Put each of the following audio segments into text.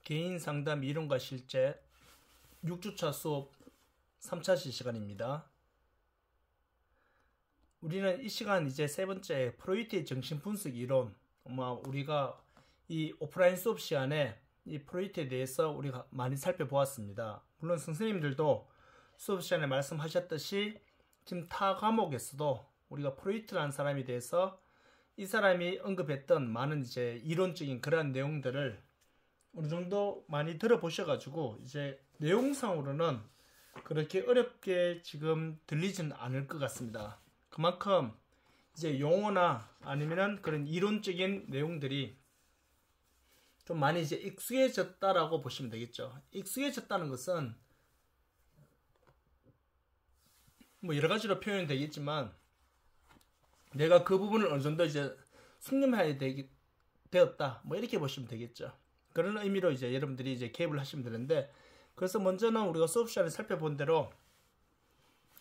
개인 상담 이론과 실제 6주차 수업 3차 시간입니다. 우리는 이 시간 이제 세 번째 프로이트의 정신분석 이론, 우리가 이 오프라인 수업 시간에 이 프로이트에 대해서 우리가 많이 살펴보았습니다. 물론 선생님들도 수업 시간에 말씀하셨듯이 지금 타 과목에서도 우리가 프로이트라는 사람에 대해서 이 사람이 언급했던 많은 이제 이론적인 그러한 내용들을 어느 정도 많이 들어보셔가지고 이제 내용상으로는 그렇게 어렵게 지금 들리지는 않을 것 같습니다. 그만큼 이제 용어나 아니면은 그런 이론적인 내용들이 좀 많이 이제 익숙해졌다라고 보시면 되겠죠. 익숙해졌다는 것은 뭐 여러 가지로 표현이 되겠지만 내가 그 부분을 어느 정도 이제 숙련해야 되었다. 뭐 이렇게 보시면 되겠죠. 그런 의미로 이제 여러분들이 이제 개입을 하시면 되는데, 그래서 먼저는 우리가 수업 시간에 살펴본 대로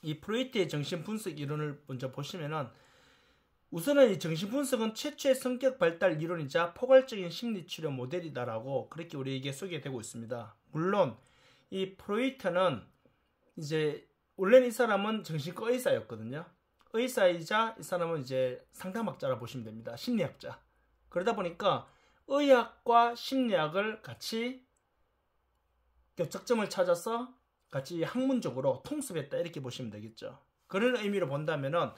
이 프로이트의 정신분석 이론을 먼저 보시면은, 우선은 이 정신분석은 최초의 성격 발달 이론이자 포괄적인 심리치료 모델이다라고 그렇게 우리에게 소개되고 있습니다. 물론 이 프로이트는 이제 원래는 이 사람은 정신과 의사였거든요. 의사이자 이 사람은 이제 상담학자라 보시면 됩니다. 심리학자. 그러다 보니까 의학과 심리학을 같이 겹착점을 찾아서 같이 학문적으로 통습했다 이렇게 보시면 되겠죠. 그런 의미로 본다면은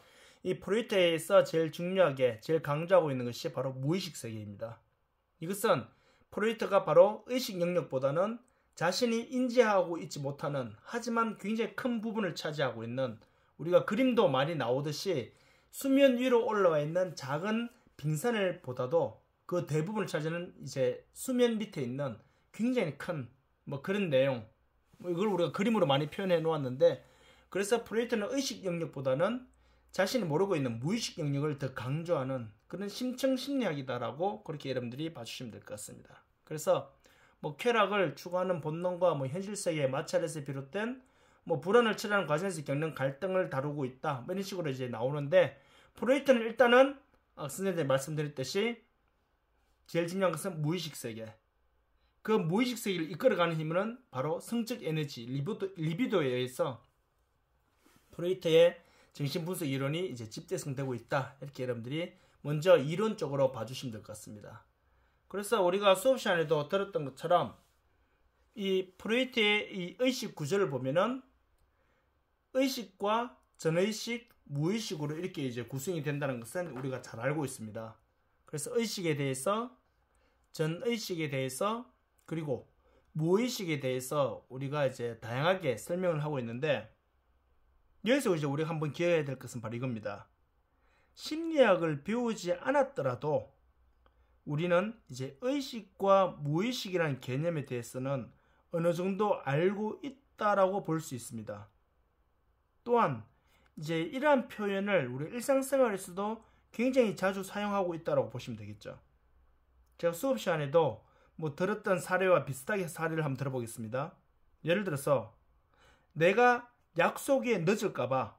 이 프로이트에서 제일 중요하게 제일 강조하고 있는 것이 바로 무의식 세계입니다. 이것은 프로이트가 바로 의식 영역보다는 자신이 인지하고 있지 못하는, 하지만 굉장히 큰 부분을 차지하고 있는, 우리가 그림도 많이 나오듯이 수면 위로 올라와 있는 작은 빙산을 보다도 그 대부분을 차지하는 이제 수면 밑에 있는 굉장히 큰 뭐 그런 내용, 이걸 우리가 그림으로 많이 표현해 놓았는데, 그래서 프로이트는 의식 영역보다는 자신이 모르고 있는 무의식 영역을 더 강조하는 그런 심층 심리학이다라고 그렇게 여러분들이 봐주시면 될 것 같습니다. 그래서 뭐 쾌락을 추구하는 본능과 뭐 현실 세계의 마찰에서 비롯된 뭐 불안을 처리하는 과정에서 겪는 갈등을 다루고 있다, 뭐 이런 식으로 이제 나오는데, 프로이트는 일단은 선생님들이 말씀드렸듯이 제일 중요한 것은 무의식 세계. 그 무의식 세계를 이끌어가는 힘은 바로 성적 에너지, 리비도에 의해서 프로이트의 정신분석 이론이 이제 집대성되고 있다. 이렇게 여러분들이 먼저 이론적으로 봐주시면 될 것 같습니다. 그래서 우리가 수업 시간에도 들었던 것처럼 이 프로이트의 이 의식 구조를 보면은 의식과 전의식, 무의식으로 이렇게 이제 구성이 된다는 것은 우리가 잘 알고 있습니다. 그래서 의식에 대해서, 전의식에 대해서, 그리고 무의식에 대해서 우리가 이제 다양하게 설명을 하고 있는데, 여기서 이제 우리가 한번 기억해야 될 것은 바로 이겁니다. 심리학을 배우지 않았더라도 우리는 이제 의식과 무의식이라는 개념에 대해서는 어느 정도 알고 있다라고 볼 수 있습니다. 또한 이제 이러한 표현을 우리 일상생활에서도 굉장히 자주 사용하고 있다고 보시면 되겠죠. 제가 수업 시간에도 뭐 들었던 사례와 비슷하게 사례를 한번 들어보겠습니다. 예를 들어서 내가 약속에 늦을까봐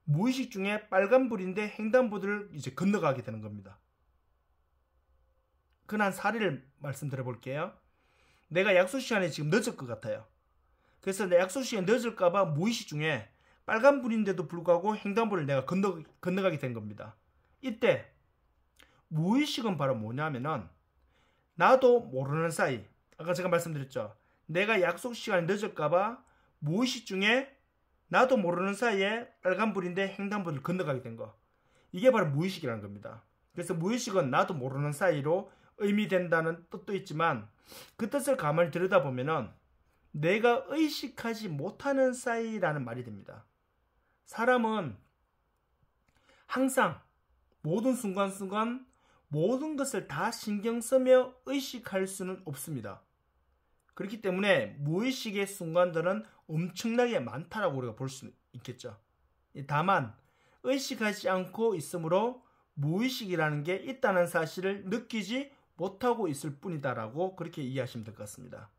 무의식 중에 빨간불인데 횡단보도를 이제 건너가게 되는 겁니다. 그런 사례를 말씀드려 볼게요. 내가 약속 시간에 지금 늦을 것 같아요. 그래서 내 약속 시간에 늦을까봐 무의식 중에 빨간불인데도 불구하고 횡단보도를 내가 건너가게 된 겁니다. 이때 무의식은 바로 뭐냐면은 나도 모르는 사이, 아까 제가 말씀드렸죠. 내가 약속 시간에 늦을까봐 무의식 중에 나도 모르는 사이에 빨간불인데 횡단보도를 건너가게 된 거. 이게 바로 무의식이라는 겁니다. 그래서 무의식은 나도 모르는 사이로 의미된다는 뜻도 있지만, 그 뜻을 가만히 들여다보면은 내가 의식하지 못하는 사이라는 말이 됩니다. 사람은 항상 모든 순간순간 모든 것을 다 신경 쓰며 의식할 수는 없습니다. 그렇기 때문에 무의식의 순간들은 엄청나게 많다라고 우리가 볼 수 있겠죠. 다만 의식하지 않고 있으므로 무의식이라는 게 있다는 사실을 느끼지 못하고 있을 뿐이다라고 그렇게 이해하시면 될 것 같습니다.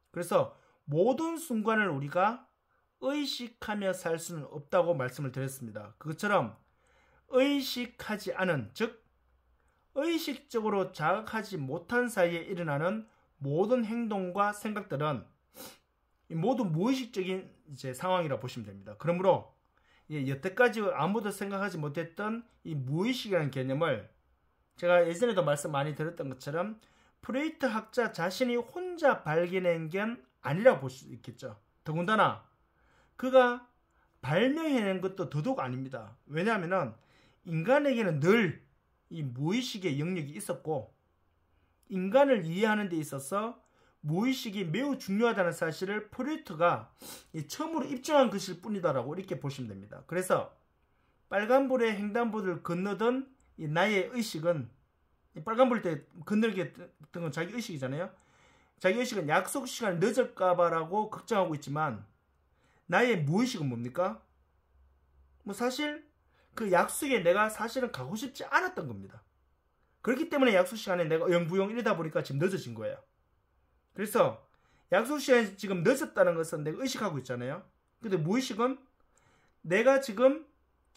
그래서 모든 순간을 우리가 의식하며 살 수는 없다고 말씀을 드렸습니다. 그것처럼 의식하지 않은, 즉 의식적으로 자각하지 못한 사이에 일어나는 모든 행동과 생각들은 모두 무의식적인 이제 상황이라 보시면 됩니다. 그러므로 여태까지 아무도 생각하지 못했던 이 무의식이라는 개념을 제가 예전에도 말씀 많이 드렸던 것처럼 프로이트 학자 자신이 혼자 발견한 게 아니라고 볼 수 있겠죠. 더군다나 그가 발명해낸 것도 더더욱 아닙니다. 왜냐하면 인간에게는 늘 이 무의식의 영역이 있었고 인간을 이해하는 데 있어서 무의식이 매우 중요하다는 사실을 프로이트가 처음으로 입증한 것일 뿐이다라고 이렇게 보시면 됩니다. 그래서 빨간불에 횡단보도를 건너던 이 나의 의식은 빨간불 때 건너게 했던 건 자기 의식이잖아요. 자기 의식은 약속 시간이 늦을까봐라고 걱정하고 있지만 나의 무의식은 뭡니까? 뭐 사실 그 약속에 내가 사실은 가고 싶지 않았던 겁니다. 그렇기 때문에 약속 시간에 내가 영부영 이러다 보니까 지금 늦어진 거예요. 그래서 약속 시간이 지금 늦었다는 것은 내가 의식하고 있잖아요. 근데 무의식은 내가 지금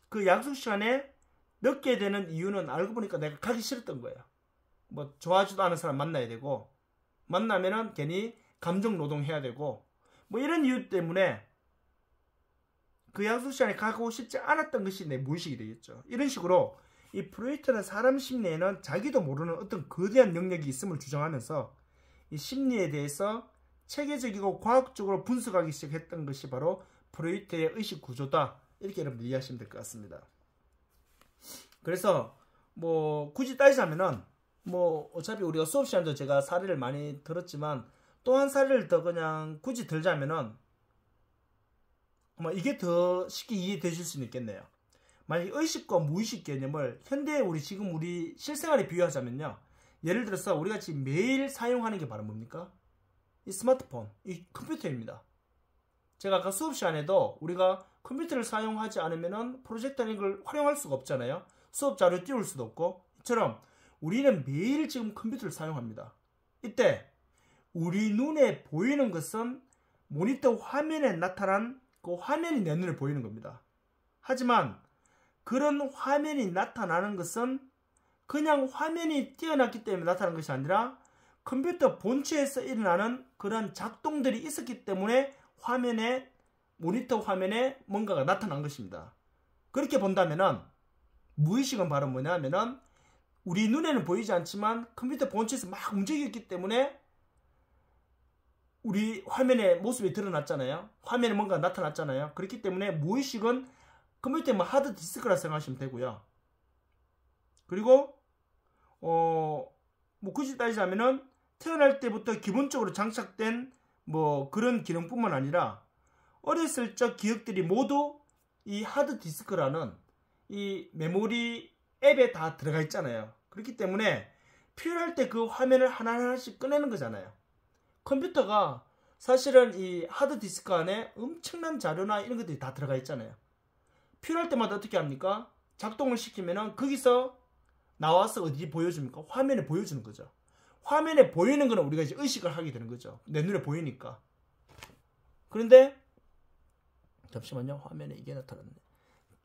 그 약속 시간에 늦게 되는 이유는 알고 보니까 내가 가기 싫었던 거예요. 뭐 좋아하지도 않은 사람 만나야 되고 만나면은 괜히 감정 노동해야 되고 뭐 이런 이유 때문에 그 약속 시간에 가고 싶지 않았던 것이 내 무의식이 되겠죠. 이런 식으로 이 프로이트는 사람 심리에는 자기도 모르는 어떤 거대한 영역이 있음을 주장하면서 이 심리에 대해서 체계적이고 과학적으로 분석하기 시작했던 것이 바로 프로이트의 의식 구조다. 이렇게 여러분들 이해하시면 될 것 같습니다. 그래서 뭐 굳이 따지자면은 뭐 어차피 우리가 수업 시간도 제가 사례를 많이 들었지만 또 한 사례를 더 그냥 굳이 들자면은 뭐 이게 더 쉽게 이해되실 수는 있겠네요. 만약 의식과 무의식 개념을 현대 지금 우리 실생활에 비유하자면요. 예를 들어서 우리가 지금 매일 사용하는 게 바로 뭡니까? 이 스마트폰, 이 컴퓨터입니다. 제가 아까 수업 시간에도 우리가 컴퓨터를 사용하지 않으면 프로젝터라는 걸 활용할 수가 없잖아요. 수업 자료 띄울 수도 없고. 이처럼 우리는 매일 지금 컴퓨터를 사용합니다. 이때 우리 눈에 보이는 것은 모니터 화면에 나타난 그 화면이 내 눈에 보이는 겁니다. 하지만 그런 화면이 나타나는 것은 그냥 화면이 띄어났기 때문에 나타난 것이 아니라 컴퓨터 본체에서 일어나는 그런 작동들이 있었기 때문에 모니터 화면에 뭔가가 나타난 것입니다. 그렇게 본다면은 무의식은 바로 뭐냐면은 우리 눈에는 보이지 않지만 컴퓨터 본체에서 막 움직였기 때문에 우리 화면에 모습이 드러났잖아요. 화면에 뭔가 나타났잖아요. 그렇기 때문에 무의식은 컴퓨터의 하드 디스크라 생각하시면 되고요. 그리고 뭐 굳이 따지자면은 태어날 때부터 기본적으로 장착된 뭐 그런 기능뿐만 아니라 어렸을 적 기억들이 모두 이 하드 디스크라는 이 메모리 앱에 다 들어가 있잖아요. 그렇기 때문에 필요할 때 그 화면을 하나하나씩 꺼내는 거잖아요. 컴퓨터가 사실은 이 하드 디스크 안에 엄청난 자료나 이런 것들이 다 들어가 있잖아요. 필요할 때마다 어떻게 합니까? 작동을 시키면은 거기서 나와서 어디 보여줍니까? 화면에 보여주는 거죠. 화면에 보이는 거는 우리가 이제 의식을 하게 되는 거죠. 내 눈에 보이니까. 그런데 잠시만요. 화면에 이게 나타났네.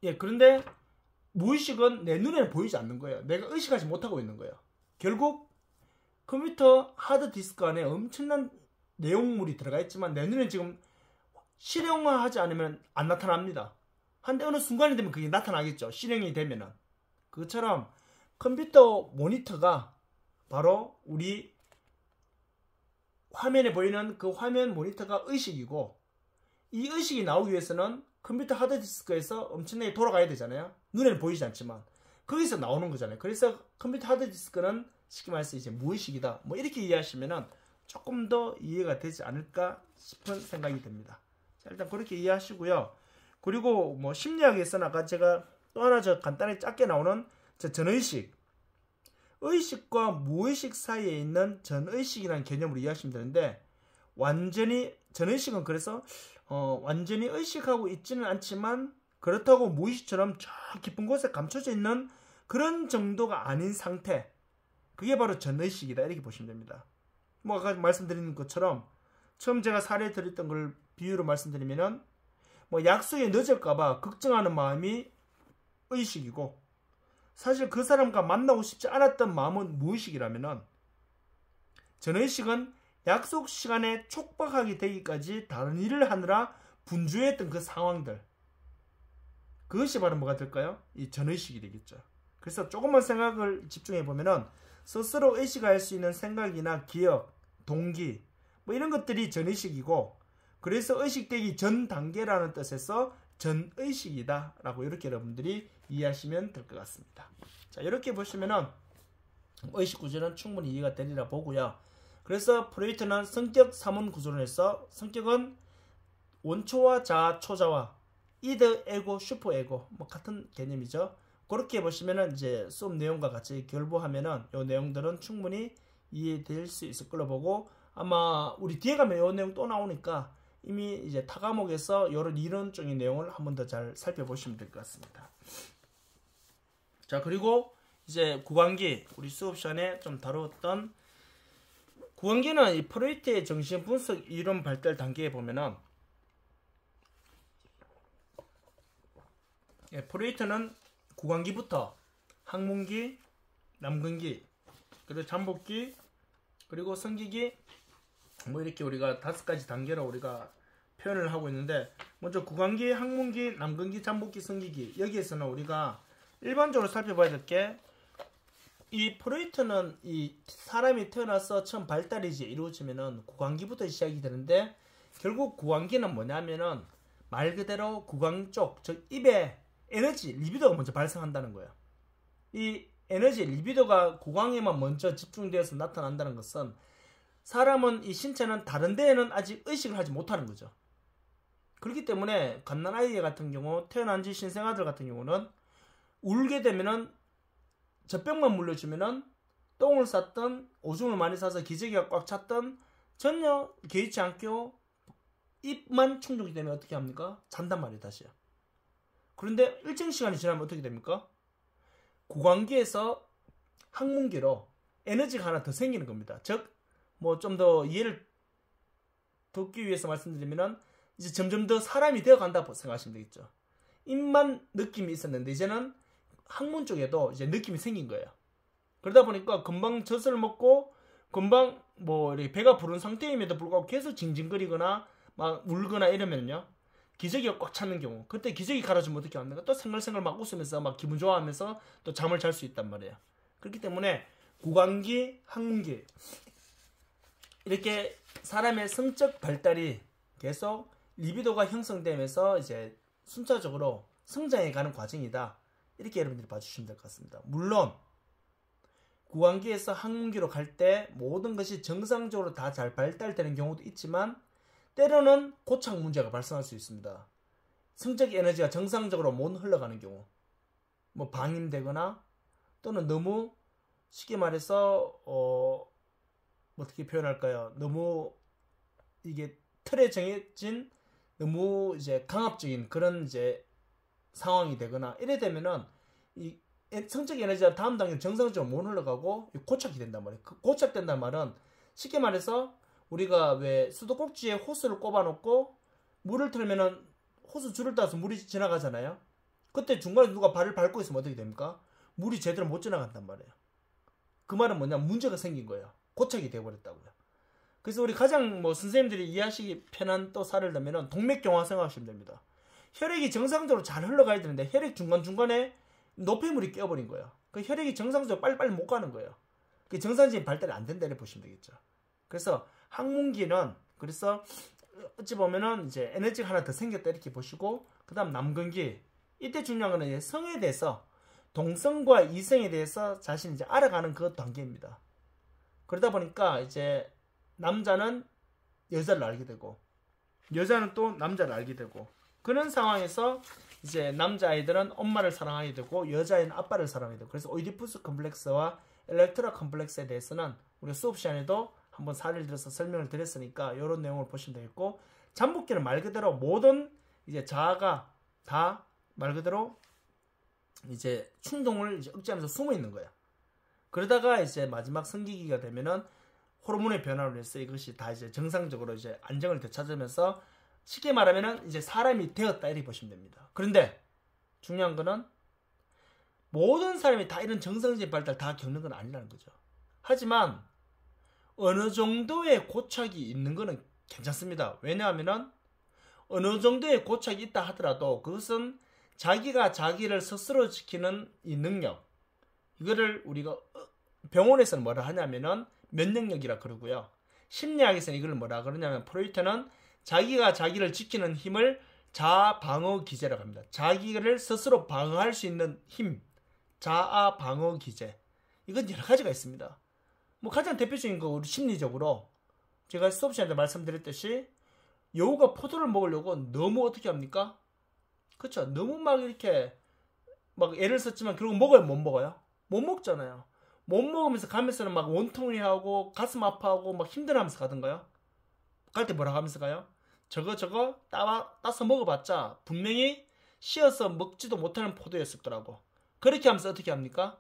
예, 그런데 무의식은 내 눈에는 보이지 않는 거예요. 내가 의식하지 못하고 있는 거예요. 결국 컴퓨터 하드 디스크 안에 엄청난 내용물이 들어가 있지만 내 눈에 지금 실행화하지 않으면 안 나타납니다. 한데 어느 순간이 되면 그게 나타나겠죠. 실행이 되면은. 그것처럼 컴퓨터 모니터가 바로 우리 화면에 보이는 그 화면 모니터가 의식이고 이 의식이 나오기 위해서는 컴퓨터 하드디스크에서 엄청나게 돌아가야 되잖아요. 눈에는 보이지 않지만 거기서 나오는 거잖아요. 그래서 컴퓨터 하드디스크는 쉽게 말해서 이제 무의식이다. 뭐 이렇게 이해하시면은 조금 더 이해가 되지 않을까 싶은 생각이 듭니다. 자, 일단 그렇게 이해하시고요. 그리고 뭐 심리학에서는 아까 제가 또 하나 간단히 짧게 나오는 전의식, 의식과 무의식 사이에 있는 전의식이라는 개념으로 이해하시면 되는데 완전히 전의식은 그래서 완전히 의식하고 있지는 않지만 그렇다고 무의식처럼 저 깊은 곳에 감춰져 있는 그런 정도가 아닌 상태, 그게 바로 전의식이다 이렇게 보시면 됩니다. 뭐 아까 말씀드린 것처럼 처음 제가 사례 드렸던 걸 비유로 말씀드리면은 뭐 약속에 늦을까봐 걱정하는 마음이 의식이고 사실 그 사람과 만나고 싶지 않았던 마음은 무의식이라면은 전의식은 약속 시간에 촉박하게 되기까지 다른 일을 하느라 분주했던 그 상황들, 그것이 바로 뭐가 될까요? 이 전의식이 되겠죠. 그래서 조금만 생각을 집중해 보면은 스스로 의식할 수 있는 생각이나 기억, 동기 뭐 이런 것들이 전의식이고, 그래서 의식되기 전 단계라는 뜻에서 전의식이다 라고 이렇게 여러분들이 이해하시면 될 것 같습니다. 자, 이렇게 보시면은 의식 구조는 충분히 이해가 되리라 보고요. 그래서 프로이트는 성격 3원 구조를 해서 성격은 원초와 자아, 초자와 이드, 에고, 슈퍼 에고 뭐 같은 개념이죠. 그렇게 보시면은 이제 수업 내용과 같이 결부하면은 이 내용들은 충분히 이해될 수 있을 걸로 보고, 아마 우리 뒤에 가면 이 내용 또 나오니까 이미 이제 타 과목에서 이런 이론적인 내용을 한 번 더 잘 살펴보시면 될 것 같습니다. 자, 그리고 이제 구강기, 우리 수업 시간에 좀 다루었던 구강기는 이 프로이트의 정신 분석 이론 발달 단계에 보면은 프로이트는 구강기부터 항문기, 남근기, 그리고 잠복기, 그리고 성기기 뭐 이렇게 우리가 5가지 단계로 우리가 표현을 하고 있는데, 먼저 구강기, 항문기, 남근기, 잠복기, 성기기, 여기에서는 우리가 일반적으로 살펴봐야 될 게, 이 프로이트는 이 사람이 태어나서 처음 발달이 이제 이루어지면은 구강기부터 시작이 되는데, 결국 구강기는 뭐냐면은 말 그대로 구강 쪽, 즉 입에 에너지, 리비도가 먼저 발생한다는 거예요. 이 에너지, 리비도가 구강에만 먼저 집중되어서 나타난다는 것은, 사람은 이 신체는 다른 데에는 아직 의식을 하지 못하는 거죠. 그렇기 때문에 갓난아이 같은 경우, 태어난 지 신생아들 같은 경우는 울게 되면은 젖병만 물려주면은 똥을 쌌던, 오줌을 많이 싸서 기저귀가 꽉 찼던 전혀 개의치 않고 입만 충족이 되면 어떻게 합니까? 잔단 말이에요, 다시요. 그런데 일정 시간이 지나면 어떻게 됩니까? 구강기에서 항문기로 에너지가 하나 더 생기는 겁니다. 즉, 뭐 좀 더 이해를 돕기 위해서 말씀드리면은 이제 점점 더 사람이 되어 간다고 생각하시면 되겠죠. 입만 느낌이 있었는데 이제는 항문 쪽에도 이제 느낌이 생긴 거예요. 그러다 보니까 금방 젖을 먹고 금방 뭐 이렇게 배가 부른 상태임에도 불구하고 계속 징징거리거나 막 울거나 이러면요, 기저귀가 꽉 차는 경우, 그때 기저귀 갈아주면 어떻게 합니까? 또 생글생글 막 웃으면서 막 기분 좋아하면서 또 잠을 잘 수 있단 말이에요. 그렇기 때문에 구강기, 항문기 이렇게 사람의 성적 발달이 계속 리비도가 형성되면서 이제 순차적으로 성장해 가는 과정이다, 이렇게 여러분들이 봐주시면 될 것 같습니다. 물론 구강기에서 항문기로 갈 때 모든 것이 정상적으로 다 잘 발달되는 경우도 있지만, 때로는 고착 문제가 발생할 수 있습니다. 성적 에너지가 정상적으로 못 흘러가는 경우, 뭐 방임되거나 또는 너무 쉽게 말해서 어떻게 표현할까요? 너무 이게 틀에 정해진 너무 이제 강압적인 그런 이제 상황이 되거나 이래 되면은 이 성적 에너지가 다음 단계 정상적으로 못 흘러가고 고착이 된단 말이에요. 그 고착된단 말은 쉽게 말해서 우리가 왜 수도꼭지에 호스를 꼽아놓고 물을 틀면은 호스 줄을 따서 물이 지나가잖아요. 그때 중간에 누가 발을 밟고 있으면 어떻게 됩니까? 물이 제대로 못 지나간단 말이에요. 그 말은 뭐냐, 문제가 생긴 거예요. 고착이 돼버렸다고요. 그래서 우리 가장 뭐 선생님들이 이해하시기 편한 또 사례를 들면은 동맥경화 생각하시면 됩니다. 혈액이 정상적으로 잘 흘러가야 되는데 혈액 중간중간에 노폐물이 껴버린 거예요. 그 혈액이 정상적으로 빨리빨리 못 가는 거예요. 그 정상적인 발달이 안 된다 이렇게 보시면 되겠죠. 그래서 항문기는 그래서 어찌 보면은 이제 에너지가 하나 더 생겼다 이렇게 보시고, 그 다음 남근기, 이때 중요한 거는 이제 성에 대해서, 동성과 이성에 대해서 자신이 이제 알아가는 그 단계입니다. 그러다 보니까 이제 남자는 여자를 알게 되고 여자는 또 남자를 알게 되고, 그런 상황에서 이제 남자아이들은 엄마를 사랑하게 되고 여자아이는 아빠를 사랑하게 되고, 그래서 오이디푸스 컴플렉스와 엘렉트라 컴플렉스에 대해서는 우리 수업 시간에도 한번 사례를 들어서 설명을 드렸으니까 이런 내용을 보시면 되겠고, 잠복기는 말 그대로 모든 이제 자아가 다 말 그대로 이제 충동을 이제 억제하면서 숨어 있는 거야. 그러다가 이제 마지막 성기기가 되면은 호르몬의 변화로 인해서 이것이 다 이제 정상적으로 이제 안정을 되찾으면서 쉽게 말하면은 이제 사람이 되었다 이렇게 보시면 됩니다. 그런데 중요한 거는 모든 사람이 다 이런 정상적인 발달 다 겪는 건 아니라는 거죠. 하지만 어느 정도의 고착이 있는 거는 괜찮습니다. 왜냐하면은 어느 정도의 고착이 있다 하더라도 그것은 자기가 자기를 스스로 지키는 이 능력, 이거를 우리가 병원에서는 뭐라 하냐면은 면역력이라 그러고요. 심리학에서는 이걸 뭐라 그러냐면 프로이트는 자기가 자기를 지키는 힘을 자아 방어 기제라고 합니다. 자기를 스스로 방어할 수 있는 힘, 자아 방어 기제. 이건 여러 가지가 있습니다. 뭐 가장 대표적인 거 우리 심리적으로 제가 수업 시간에 말씀드렸듯이 여우가 포도를 먹으려고 너무 어떻게 합니까? 그쵸? 너무 막 이렇게 막 애를 썼지만 결국 먹어요, 못 먹어요? 못 먹잖아요. 못 먹으면서 가면서는 막 원통해하고 가슴 아파하고 막 힘들어하면서 가던가요? 갈 때 뭐라고 하면서 가요? 저거 따서 먹어봤자 분명히 씌어서 먹지도 못하는 포도였을 거라고. 그렇게 하면서 어떻게 합니까?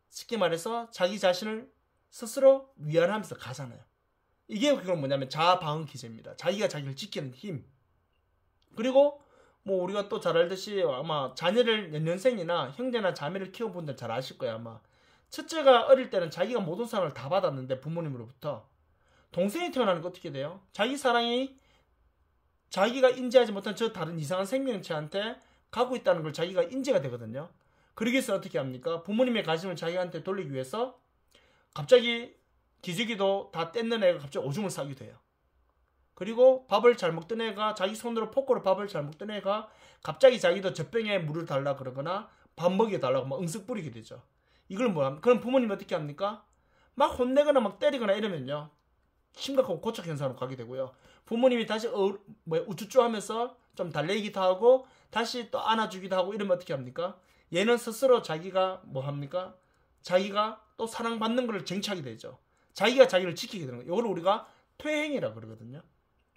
쉽게 말해서 자기 자신을 스스로 위안하면서 가잖아요. 이게 그건 뭐냐면 자아 방어 기제입니다. 자기가 자기를 지키는 힘. 그리고 뭐 우리가 또 잘 알듯이 아마 자녀를 연년생이나 형제나 자매를 키워본 분들 잘 아실 거예요. 아마 첫째가 어릴 때는 자기가 모든 사랑을 다 받았는데 부모님으로부터 동생이 태어나는 거 어떻게 돼요? 자기 사랑이 자기가 인지하지 못한 저 다른 이상한 생명체한테 가고 있다는 걸 자기가 인지가 되거든요. 그러기 위해서 어떻게 합니까? 부모님의 관심을 자기한테 돌리기 위해서 갑자기 기저귀도 다 뗐는 애가 갑자기 오줌을 싸기도 해요. 그리고 밥을 잘 먹던 애가 자기 손으로 포크로 밥을 잘 먹던 애가 갑자기 자기도 젖병에 물을 달라 그러거나 밥 먹여달라고 막 응석 부리게 되죠. 이걸 뭐야? 그럼 부모님이 어떻게 합니까? 막 혼내거나 막 때리거나 이러면요. 심각하고 고착 현상으로 가게 되고요. 부모님이 다시 우쭈쭈 하면서 좀 달래기도 하고 다시 또 안아주기도 하고 이러면 어떻게 합니까? 얘는 스스로 자기가 뭐 합니까? 자기가 또 사랑받는 걸 쟁취하게 되죠. 자기가 자기를 지키게 되는 거예요. 이걸 우리가 퇴행이라 그러거든요.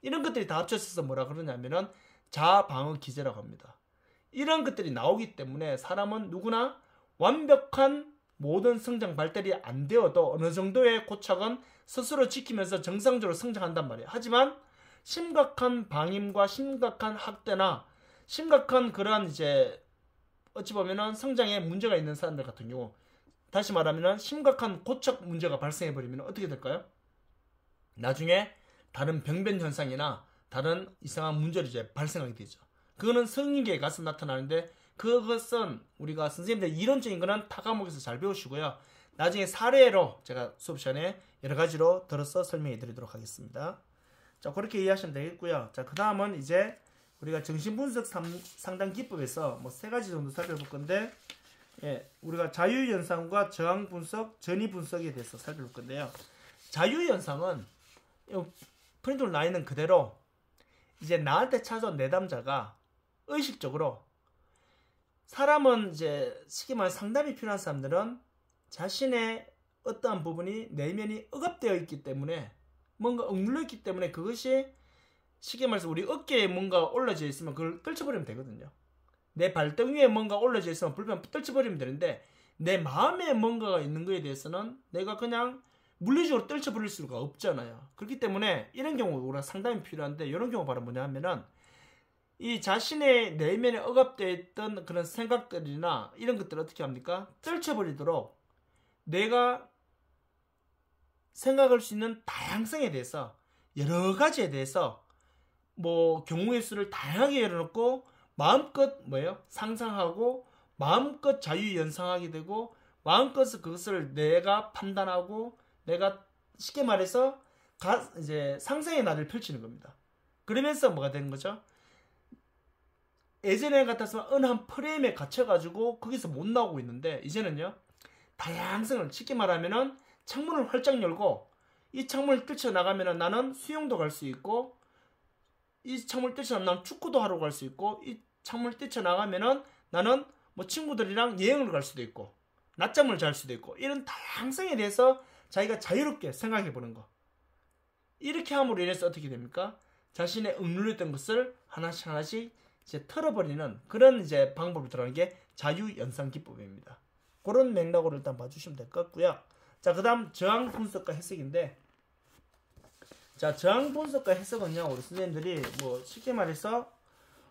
이런 것들이 다 합쳐져서 뭐라 그러냐면은 자아 방어 기제라고 합니다. 이런 것들이 나오기 때문에 사람은 누구나 완벽한 모든 성장 발달이 안 되어도 어느 정도의 고착은 스스로 지키면서 정상적으로 성장한단 말이에요. 하지만 심각한 방임과 심각한 학대나 심각한 그러한 이제 어찌 보면은 성장에 문제가 있는 사람들 같은 경우, 다시 말하면 심각한 고착 문제가 발생해버리면 어떻게 될까요? 나중에 다른 병변 현상이나 다른 이상한 문제를 이제 발생하게 되죠. 그거는 성인기에 가서 나타나는데 그것은 우리가 선생님들 이론적인 거는 타 과목에서 잘 배우시고요. 나중에 사례로 제가 수업 시간에 여러 가지로 들어서 설명해 드리도록 하겠습니다. 자, 그렇게 이해하시면 되겠고요. 자, 그 다음은 이제 우리가 정신분석 상담 기법에서 뭐 세 가지 정도 살펴볼 건데, 예, 우리가 자유현상과 저항분석, 전이분석에 대해서 살펴볼 건데요. 자유현상은 프린트로 나 있는 그대로 이제 나한테 찾아온 내담자가 의식적으로, 사람은 이제 쉽게 말해 상담이 필요한 사람들은 자신의 어떠한 부분이 내면이 억압되어 있기 때문에, 뭔가 억눌려 있기 때문에 그것이 쉽게 말해서 우리 어깨에 뭔가 올라져 있으면 그걸 떨쳐버리면 되거든요. 내 발등 위에 뭔가 올라져 있으면 불편 떨쳐버리면 되는데, 내 마음에 뭔가가 있는 거에 대해서는 내가 그냥 물리적으로 떨쳐버릴 수가 없잖아요. 그렇기 때문에 이런 경우 우리가 상담이 필요한데, 이런 경우 바로 뭐냐 하면은 이 자신의 내면에 억압되어 있던 그런 생각들이나 이런 것들을 어떻게 합니까? 떨쳐버리도록 내가 생각할 수 있는 다양성에 대해서, 여러 가지에 대해서 뭐 경우의 수를 다양하게 열어놓고 마음껏 뭐예요? 상상하고 마음껏 자유연상하게 되고 마음껏 그것을 내가 판단하고 내가 쉽게 말해서 이제 상상의 나를 펼치는 겁니다. 그러면서 뭐가 되는 거죠? 예전에 같았으면 어느 한 프레임에 갇혀가지고 거기서 못 나오고 있는데, 이제는요 다양성을, 쉽게 말하면은 창문을 활짝 열고 이 창문을 뛰쳐나가면은 나는 수영도 갈 수 있고, 이 창문을 뛰쳐나가면 나는 축구도 하러 갈 수 있고, 이 창문을 뛰쳐나가면은 나는 뭐 친구들이랑 여행을 갈 수도 있고 낮잠을 잘 수도 있고, 이런 다양성에 대해서 자기가 자유롭게 생각해 보는 거. 이렇게 함으로 인해서 어떻게 됩니까? 자신의 억눌렸던 것을 하나씩 하나씩 이제 털어버리는 그런 이제 방법을 들어가는 게 자유연상 기법입니다. 그런 맥락으로 일단 봐주시면 될 것 같고요. 자, 그 다음 저항 분석과 해석인데, 자, 저항 분석과 해석은요, 우리 선생님들이 뭐 쉽게 말해서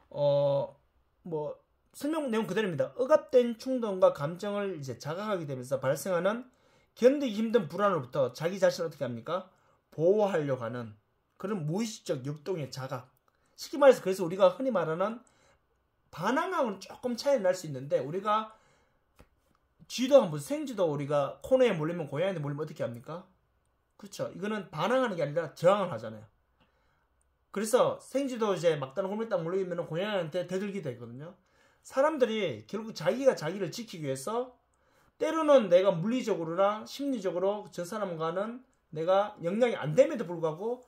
뭐 설명 내용 그대로입니다. 억압된 충동과 감정을 이제 자각하게 되면서 발생하는 견디기 힘든 불안으로부터 자기 자신을 어떻게 합니까? 보호하려고 하는 그런 무의식적 역동의 자각. 쉽게 말해서 그래서 우리가 흔히 말하는 반항하고는 조금 차이가 날 수 있는데, 우리가 쥐도 한번 생쥐도 우리가 코너에 몰리면 고양이한테 몰리면 어떻게 합니까? 그렇죠. 이거는 반항하는 게 아니라 저항을 하잖아요. 그래서 생쥐도 이제 막다른 홀에 딱 몰리면 고양이한테 대들게 되거든요. 사람들이 결국 자기가 자기를 지키기 위해서 때로는 내가 물리적으로나 심리적으로 저 사람과는 내가 영향이 안 됨에도 불구하고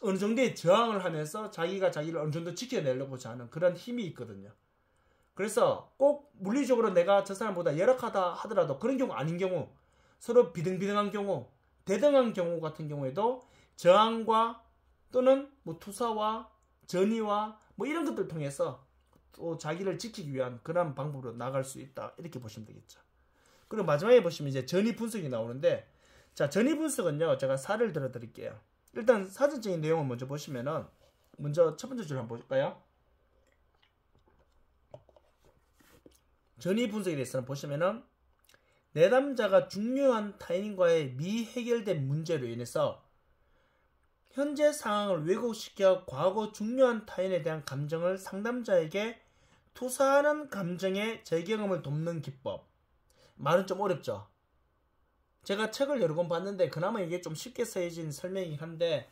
어느 정도의 저항을 하면서 자기가 자기를 어느 정도 지켜내려고 하는 그런 힘이 있거든요. 그래서 꼭 물리적으로 내가 저 사람보다 열악하다 하더라도 그런 경우 아닌 경우, 서로 비등비등한 경우, 대등한 경우 같은 경우에도 저항과 또는 뭐 투사와 전의와 뭐 이런 것들을 통해서 또 자기를 지키기 위한 그런 방법으로 나갈 수 있다, 이렇게 보시면 되겠죠. 그리고 마지막에 보시면 이제 전의 분석이 나오는데, 자, 전의 분석은요, 제가 사례를 들어 드릴게요. 일단 사전적인 내용을 먼저 보시면은, 먼저 첫 번째 줄 한번 볼까요? 전의 분석에 대해서는 보시면은, 내담자가 중요한 타인과의 미해결된 문제로 인해서 현재 상황을 왜곡시켜 과거 중요한 타인에 대한 감정을 상담자에게 투사하는 감정의 재경험을 돕는 기법. 말은 좀 어렵죠. 제가 책을 여러 권 봤는데 그나마 이게 좀 쉽게 쓰여진 설명이긴 한데,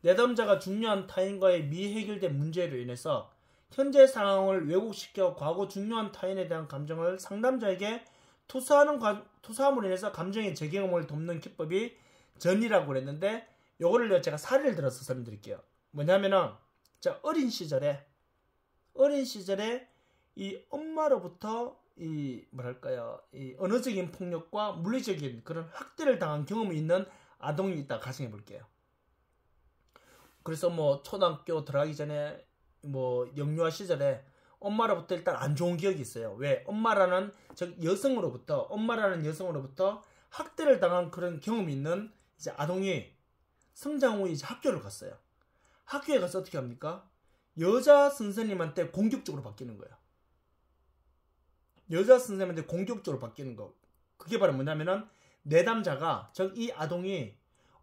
내담자가 중요한 타인과의 미해결된 문제로 인해서 현재 상황을 왜곡시켜 과거 중요한 타인에 대한 감정을 상담자에게 투사함으로 인해서 감정의 재경험을 돕는 기법이 전이라고 그랬는데, 요거를 제가 사례를 들어서 설명드릴게요. 뭐냐면은, 자, 어린 시절에 이 엄마로부터 이 뭐랄까요, 이 언어적인 폭력과 물리적인 그런 학대를 당한 경험이 있는 아동이 있다 가정해 볼게요. 그래서 뭐 초등학교 들어가기 전에 뭐 영유아 시절에 엄마로부터 일단 안 좋은 기억이 있어요. 왜? 엄마라는 여성으로부터 학대를 당한 그런 경험이 있는 이제 아동이 성장 후 이제 학교를 갔어요. 학교에 가서 어떻게 합니까? 여자 선생님한테 공격적으로 바뀌는 거예요. 여자 선생님한테 공격적으로 바뀌는 거. 그게 바로 뭐냐면은, 내담자가, 즉 이 아동이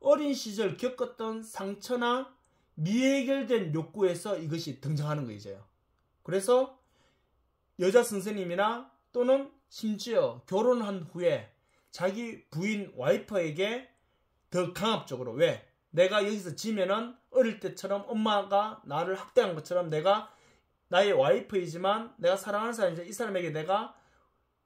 어린 시절 겪었던 상처나 미해결된 욕구에서 이것이 등장하는 거이죠. 그래서 여자 선생님이나 또는 심지어 결혼한 후에 자기 부인 와이프에게 더 강압적으로, 왜? 내가 여기서 지면은 어릴 때처럼 엄마가 나를 학대한 것처럼 내가 나의 와이프이지만 내가 사랑하는 사람이지, 이 사람에게 내가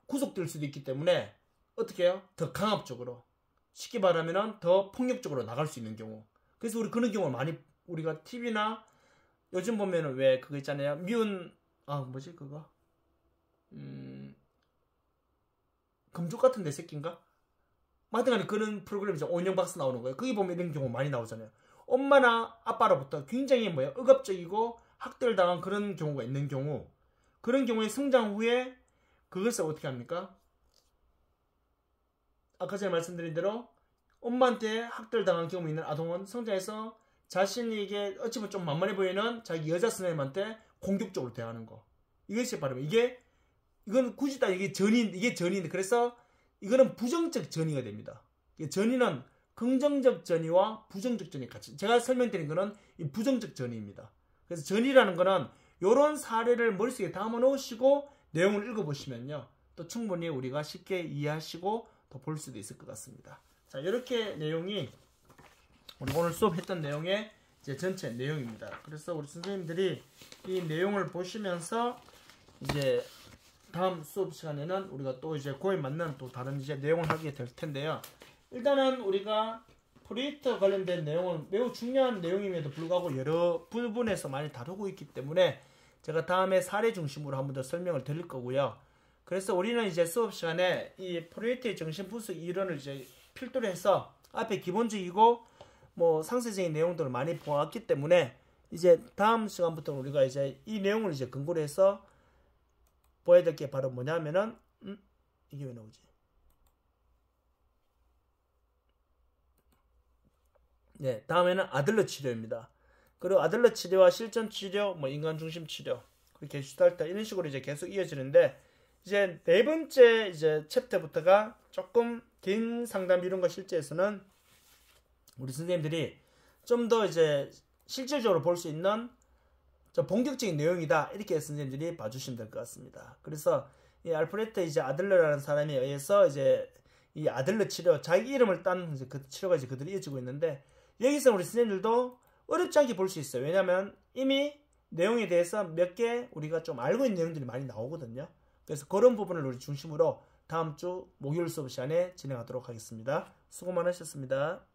구속될 수도 있기 때문에 어떻게 해요? 더 강압적으로, 쉽게 말하면 더 폭력적으로 나갈 수 있는 경우. 그래서 우리 그런 경우를 많이, 우리가 TV나 요즘 보면은 왜 그거 있잖아요. 미운, 뭐지 그거? 금쪽 같은 내 새끼인가? 하여튼간에 그런 프로그램이 온영박스 나오는 거예요. 거기 보면 이런 경우 많이 나오잖아요. 엄마나 아빠로부터 굉장히 억압적이고 학대를 당한 그런 경우가 있는 경우, 그런 경우에 성장 후에 그것을 어떻게 합니까? 아까 전에 말씀드린 대로 엄마한테 학대를 당한 경험이 있는 아동은 성장해서 자신에게 어찌 보면 좀 만만해 보이는 자기 여자 선생님한테 공격적으로 대하는 거. 이것이 바로 이건 굳이 다 이게 전인데, 그래서 이거는 부정적 전이가 됩니다. 전이는 긍정적 전이와 부정적 전이 같이, 제가 설명드린 거는 이 부정적 전이입니다. 그래서 전이라는 거는 이런 사례를 머릿속에 담아 놓으시고 내용을 읽어보시면요, 또 충분히 우리가 쉽게 이해하시고 더 볼 수도 있을 것 같습니다. 자, 이렇게 내용이 우리 오늘 수업했던 내용의 이제 전체 내용입니다. 그래서 우리 선생님들이 이 내용을 보시면서 이제 다음 수업 시간에는 우리가 또 이제 그에 맞는 또 다른 이제 내용을 하게 될 텐데요. 일단은 우리가 프로젝트 관련된 내용은 매우 중요한 내용임에도 불구하고 여러 부분에서 많이 다루고 있기 때문에 제가 다음에 사례 중심으로 한 번 더 설명을 드릴 거고요. 그래서 우리는 이제 수업 시간에 이 프로젝트의 정신 분석 이론을 이제 필두로 해서 앞에 기본적이고 뭐 상세적인 내용들을 많이 보았기 때문에 이제 다음 시간부터 우리가 이제 이 내용을 이제 근거로 해서 보여야 될 게 바로 뭐냐면은 이게 왜 나오지? 네, 다음에는 아들러 치료입니다. 그리고 아들러 치료와 실전 치료, 뭐 인간 중심 치료, 그리고 게슈탈트 이런 식으로 이제 계속 이어지는데, 이제 네 번째 이제 챕터부터가 조금 긴 상담 이론과 실제에서는 우리 선생님들이 좀 더 이제 실질적으로 볼 수 있는 좀 본격적인 내용이다 이렇게 선생님들이 봐주시면 될 것 같습니다. 그래서 이 알프레트 이제 아들러라는 사람에 의해서 이제 이 아들러 치료, 자기 이름을 딴 이제 그 치료가 이제 그들이 이어지고 있는데, 여기서 우리 선생님들도 어렵지 않게 볼 수 있어요. 왜냐하면 이미 내용에 대해서 몇 개 우리가 좀 알고 있는 내용들이 많이 나오거든요. 그래서 그런 부분을 우리 중심으로 다음 주 목요일 수업 시간에 진행하도록 하겠습니다. 수고 많으셨습니다.